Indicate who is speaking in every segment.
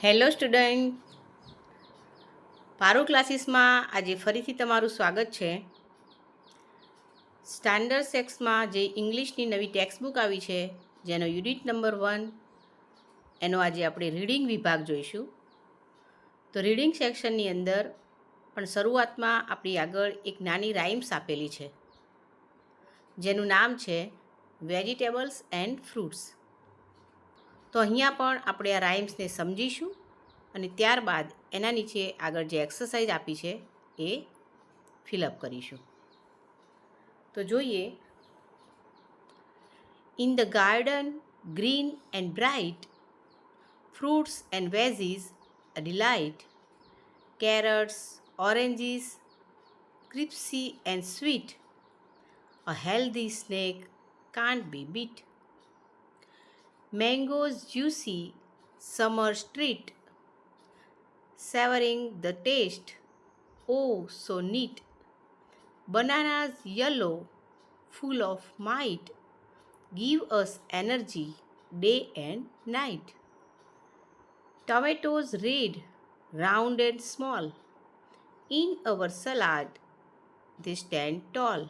Speaker 1: Hello student, પારો ક્લાસીસમાં આજે ફરીથી તમારું સ્વાગત છે. સ્ટાન્ડર્ડ 6માં જે ઇંગ્લિશની નવી ટેક્સ્ટ બુક આવી છે, જેનો યુનિટ નંબર 1, એનો આજે આપણે રીડિંગ વિભાગ જોઈશું. તો રીડિંગ સેક્શનની અંદર પણ શરૂઆતમાં આપણી આગળ એક નાની રાઇમ્સ આપેલી છે, જેનું નામ છે વેજીટેબલ્સ એન્ડ ફ્રૂટ્સ. તો અહીંયા પણ આપણે આ રાઇમ્સને સમજીશું અને ત્યારબાદ એના નીચે આગળ જે એક્સરસાઇઝ આપી છે એ ફિલઅપ કરીશું. તો જોઈએ. In the garden green and bright, fruits and veggies a delight, carrots, oranges, crispy and sweet, a healthy snake can't be beat. Mangoes juicy, summer's treat, savoring the taste, oh so neat. Bananas yellow, full of might, give us energy day and night. Tomatoes red, round and small, in our salad they stand tall.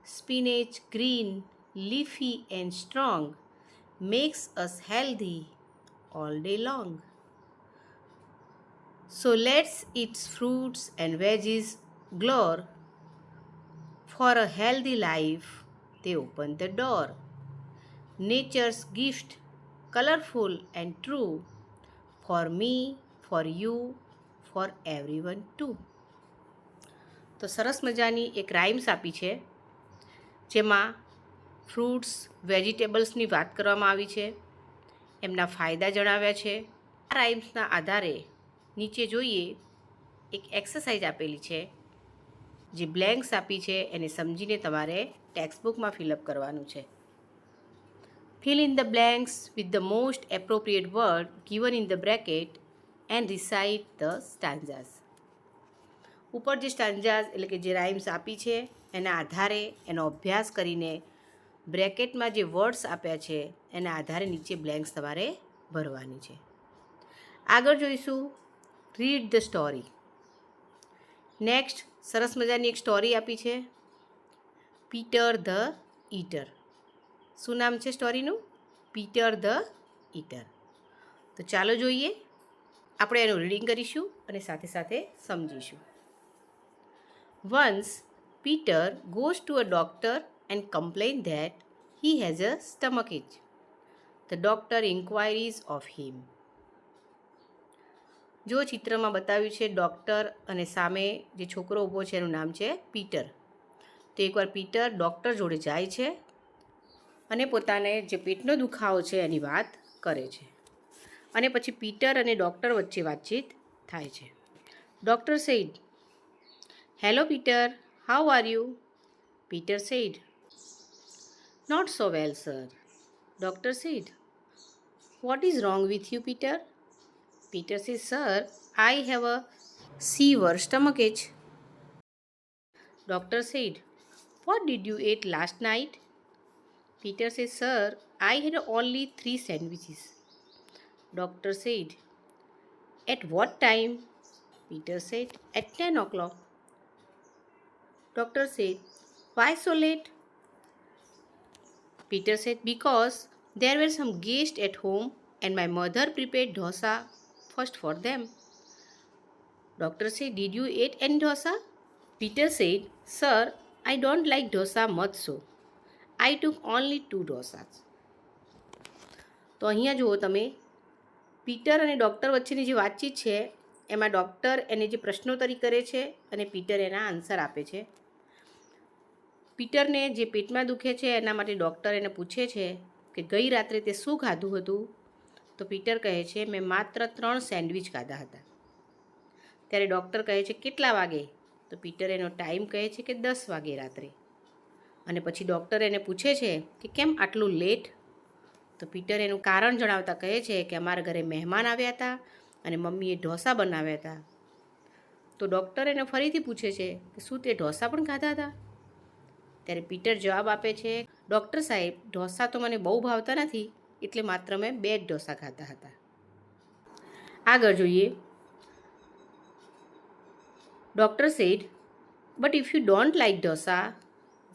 Speaker 1: Spinach green, leafy and strong, makes us healthy all day long. So let's eat fruits and veggies galore. For a healthy life, they open the door. Nature's gift, colorful and true, for me, for you, for everyone too. તો સરસ મજાની એક rhymes આપી છે, જેમાં fruits વેજીટેબલ્સની વાત કરવામાં આવી છે, એમના ફાયદા જણાવ્યા છે. આ રાઇમ્સના આધારે નીચે જોઈએ એક એક્સરસાઇઝ આપેલી છે, જે બ્લેન્ક્સ આપી છે એને સમજીને તમારે ટેક્સ્ટબુકમાં ફિલઅપ કરવાનું છે. Fill in the blanks with the most appropriate word given in the bracket and recite the stanzas. ઉપર જે સ્ટાન્ઝાસ એટલે કે જે રાઇમ્સ આપી છે એના આધારે એનો અભ્યાસ કરીને બ્રેકેટમાં જે વર્ડ્સ આપ્યા છે એના આધારે નીચે બ્લેન્ક્સ તમારે ભરવાની છે. આગળ જોઈશું રીડ ધ સ્ટોરી. નેક્સ્ટ સરસ મજાની એક સ્ટોરી આપી છે, પીટર ધ ઈટર. શું નામ છે સ્ટોરીનું? Peter the eater. તો ચાલો જોઈએ, આપણે એનું રીડિંગ કરીશું અને સાથે સાથે સમજીશું. Once Peter goes to a doctor and complains that he has a stomachache. The doctor inquires of him. જો ચિત્રમાં બતાવ્યું છે ડૉક્ટર અને સામે જે છોકરો ઊભો છે એનું નામ છે પીટર. તો એકવાર પીટર ડૉક્ટર જોડે જાય છે અને પોતાને જે પેટનો દુખાવો છે એની વાત કરે છે, અને પછી પીટર અને ડૉક્ટર વચ્ચે વાતચીત થાય છે. Doctor said, "Hello Peter, how are you?" Peter said, "Not so well, sir." Doctor said, "What is wrong with you, Peter?" Peter says, "Sir, I have a severe stomachache." Doctor said, "What did you eat last night?" Peter says, "Sir, I had only 3 sandwiches." Doctor said, "At what time?" Peter said, "At 10 o'clock." Doctor said, "Why so late?" Peter said, "Because there were some guests at home and my mother prepared dosa first for them." Doctor said, "Did you eat any dosa?" Peter said, "Sir, I don't like dosa much, so I took only 2 dosas." તો અહીંયા જુઓ તમે, Peter અને doctor વચ્ચેની જે વાતચીત છે એમાં ડૉક્ટર એને જે પ્રશ્નોત્તરી કરે છે અને પીટર એના આન્સર આપે છે. પીટરને જે પેટમાં દુખે છે એના માટે ડૉક્ટર એને પૂછે છે કે ગઈ રાત્રે તે શું ખાધું હતું? તો પીટર કહે છે, મેં માત્ર 3 સેન્ડવિચ ખાધા હતા. ત્યારે ડૉક્ટર કહે છે, કેટલા વાગે? તો પીટર એનો ટાઈમ કહે છે કે 10 વાગે રાત્રે. અને પછી ડૉક્ટર એને પૂછે છે કે કેમ આટલું લેટ? તો પીટર એનું કારણ જણાવતા કહે છે કે અમારા ઘરે મહેમાન આવ્યા હતા અને મમ્મીએ ઢોસા બનાવ્યા હતા. તો ડૉક્ટર એને ફરીથી પૂછે છે કે શું તે ઢોસા પણ ખાધા હતા? ત્યારે પીટર જવાબ આપે છે, ડૉક્ટર સાહેબ, ઢોસા તો મને બહુ ભાવતા નથી, એટલે માત્ર મેં 2 જ ઢોસા ખાધા હતા. આગળ જોઈએ. Doctor said, but if you don't like dosa,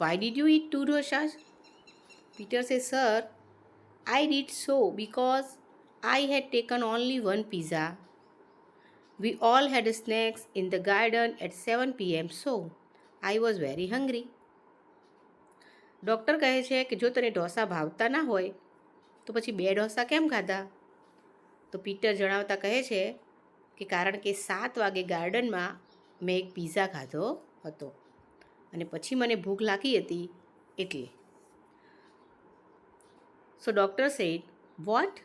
Speaker 1: why did you eat 2 dosas? Peter says, sir, I did so because I had taken only one pizza. We all had snacks in the garden at 7 p.m. so I was very hungry. Doctor કહે છે કે જો તને ઢોસા ભાવતા ના હોય તો પછી 2 ઢોસા કેમ ખાધા? તો પીટર જણાવતા કહે છે કે કારણ કે 7 વાગે ગાર્ડનમાં મેં એક પિઝા ખાધો હતો અને પછી મને ભૂખ લાગી હતી એટલે. So doctor said, what?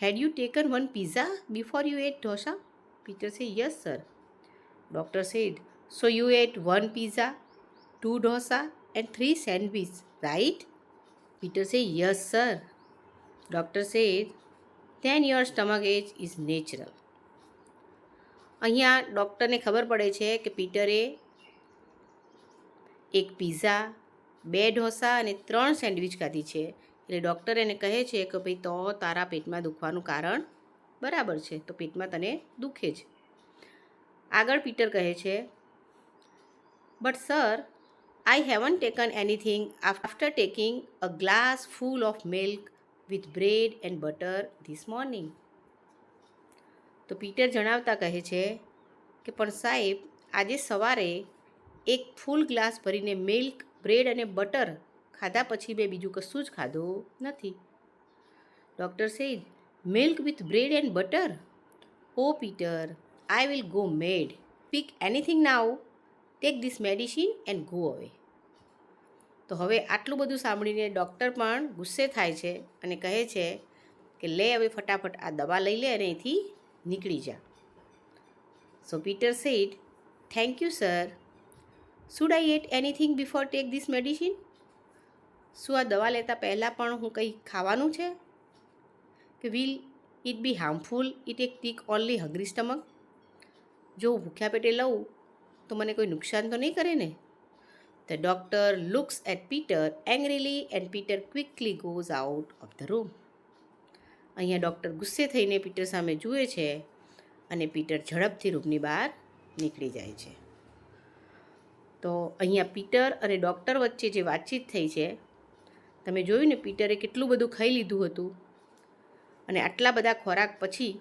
Speaker 1: Had you taken one pizza before you ate dosa? Peter said, yes, sir. Doctor said, so you ate 1 pizza, 2 dosa and 3 sandwich, right? Peter said, yes, sir. Doctor said, then your stomach ache is natural. અહીંયા ડૉક્ટરને ખબર પડે છે કે પીટરે 1 pizza, 2 dosa અને 3 sandwich ખાધી છે. એટલે ડૉક્ટર એને કહે છે કે ભાઈ તો તારા પેટમાં દુખવાનું કારણ બરાબર છે, તો પેટમાં તને દુખે છે. આગળ પીટર કહે છે, but sir, I haven't taken anything after taking a glass full of milk with bread and butter this morning. તો પીટર જણાવતા કહે છે કે પણ સાહેબ, આજે સવારે એક ફૂલ ગ્લાસ ભરીને મિલ્ક, બ્રેડ અને બટર ખાધા પછી મેં બીજું કશું જ ખાધું નથી. Doctor said, milk with bread and butter? Oh, Peter, I will go mad. Pick anything now. Take this medicine and go away. તો હવે આટલું બધું સાંભળીને ડૉક્ટર પણ ગુસ્સે થાય છે અને કહે છે કે લે હવે ફટાફટ આ દવા લઈ લે અને અહીંથી નીકળી જા. So Peter said, thank you sir. Should I eat anything before take this medicine? શું આ દવા લેતા પહેલાં પણ હું કંઈ ખાવાનું છે? કે will it be harmful it take only hungry stomach? જો હું ભૂખ્યા પેટે લઉં તો મને કોઈ નુકસાન તો નહીં કરે ને? The doctor looks at Peter angrily and Peter quickly goes out of the room. અહીંયા ડૉક્ટર ગુસ્સે થઈને પીટર સામે જુએ છે અને પીટર ઝડપથી રૂમની બહાર નીકળી જાય છે. તો અહીંયા પીટર અને ડૉક્ટર વચ્ચે જે વાતચીત થઈ છે, તમે જોયું ને, પીટરે કેટલું બધું ખાઈ લીધું હતું અને આટલા બધા ખોરાક પછી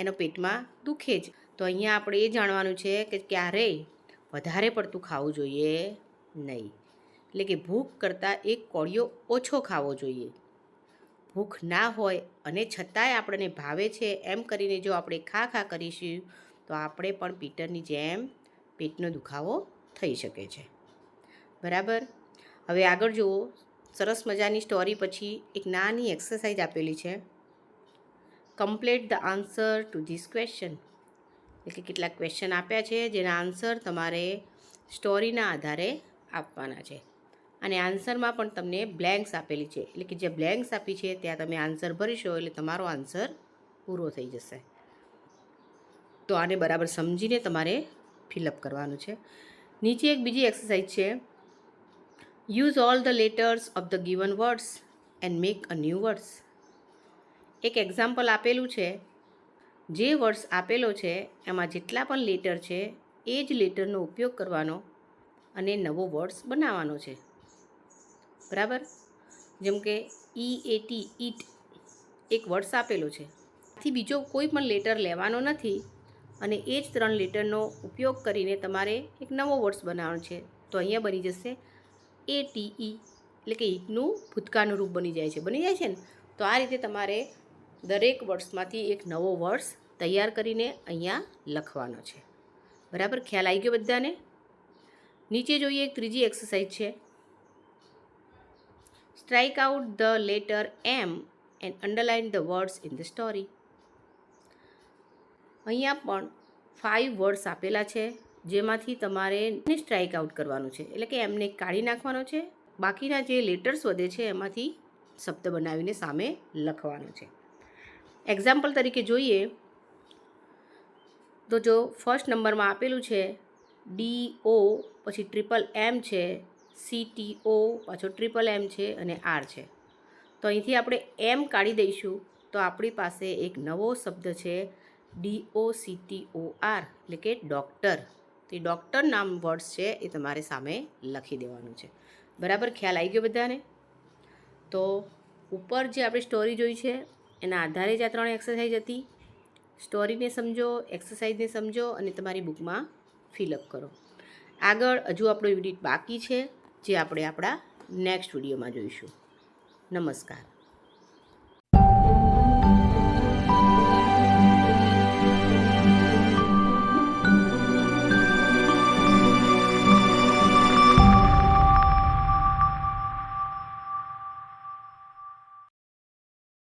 Speaker 1: એનો પેટમાં દુખે જ. તો અહીંયા આપણે એ જાણવાનું છે કે ક્યારેય વધારે પડતું ખાવું જોઈએ નહીં. એટલે કે ભૂખ કરતાં એક કોળિયો ઓછો ખાવો જોઈએ. ભૂખ ના હોય અને છતાંય આપણને ભાવે છે એમ કરીને જો આપણે ખા કરીશું તો આપણે પણ પીટરની જેમ પેટનો દુખાવો થઈ શકે છે. બરાબર. હવે આગળ જુઓ. સરસ મજાની સ્ટોરી પછી એક નાની એક્સરસાઇઝ આપેલી છે. Complete the answer to this question. એટલે કે કેટલાક ક્વેશ્ચન આપ્યા છે જેના આન્સર તમારે સ્ટોરીના આધારે આપવાના છે. અને આન્સરમાં પણ તમને બ્લેન્ક્સ આપેલી છે. એટલે કે જે બ્લેન્ક્સ આપી છે ત્યાં તમે આન્સર ભરીશો એટલે તમારો આન્સર પૂરો થઈ જશે. તો આને બરાબર સમજીને તમારે ફિલઅપ કરવાનું છે. નીચે એક બીજી એક્સરસાઇઝ છે. Use all the letters of the given words and make a new words. એક એક્ઝામ્પલ આપેલું છે. જે વર્ડ્સ આપેલો છે એમાં જેટલા પણ લેટર છે એ જ લેટરનો ઉપયોગ કરવાનો અને નવો વર્ડ્સ બનાવવાનો છે. બરાબર. જેમ કે EAT, ઈટ એક વર્ડ્સ આપેલો છે. આથી બીજો કોઈ પણ લેટર લેવાનો નથી અને એ જ 3 લેટરનો ઉપયોગ કરીને તમારે એક નવો વર્ડ્સ બનાવવાનો છે. તો અહીંયા બની જશે ATE, એટલે કે ઈટનું ભૂતકાળનું રૂપ બની જાય છે ને. તો આ રીતે તમારે દરેક વર્ડ્સમાંથી એક નવો વર્ડ્સ તૈયાર કરીને અહીંયા લખવાનો છે. બરાબર. ખ્યાલ આવી ગયો બધાને? નીચે જોઈએ એક ત્રીજી એક્સરસાઇઝ છે. Strike out the letter M and underline the words in the story. અહીંયા પણ 5 વર્ડ્સ આપેલા છે જેમાંથી તમારે સ્ટ્રાઇક આઉટ કરવાનું છે. એટલે કે એમને કાઢી નાખવાનો છે. બાકીના જે લેટર્સ વધે છે એમાંથી શબ્દ બનાવીને સામે લખવાનો છે. એક્ઝામ્પલ તરીકે જોઈએ તો જો ફર્સ્ટ નંબરમાં આપેલું છે DO, પછી ટ્રિપલ M છે, CTO, પાછો ટ્રિપલ M છે અને R છે. તો અહીંથી આપણે M કાઢી દઈશું તો તો આપણી પાસે એક નવો શબ્દ છે DOCTOR, એટલે કે ડૉક્ટર. તો એ ડૉક્ટર નામ વર્ડ્સ છે એ તમારે સામે લખી દેવાનું છે. બરાબર ખ્યાલ આવી ગયો બધાને? તો ઉપર જે આપણે સ્ટોરી જોઈ છે એના આધારે જ આ 3 એક્સરસાઇઝ હતી. સ્ટોરીને સમજો, એક્સરસાઇઝને સમજો અને તમારી બુકમાં ફિલઅપ કરો. આગળ હજુ આપણો યુનિટ બાકી છે, જે આપણે આપણા નેક્સ્ટ વિડીયોમાં જોઈશું. નમસ્કાર.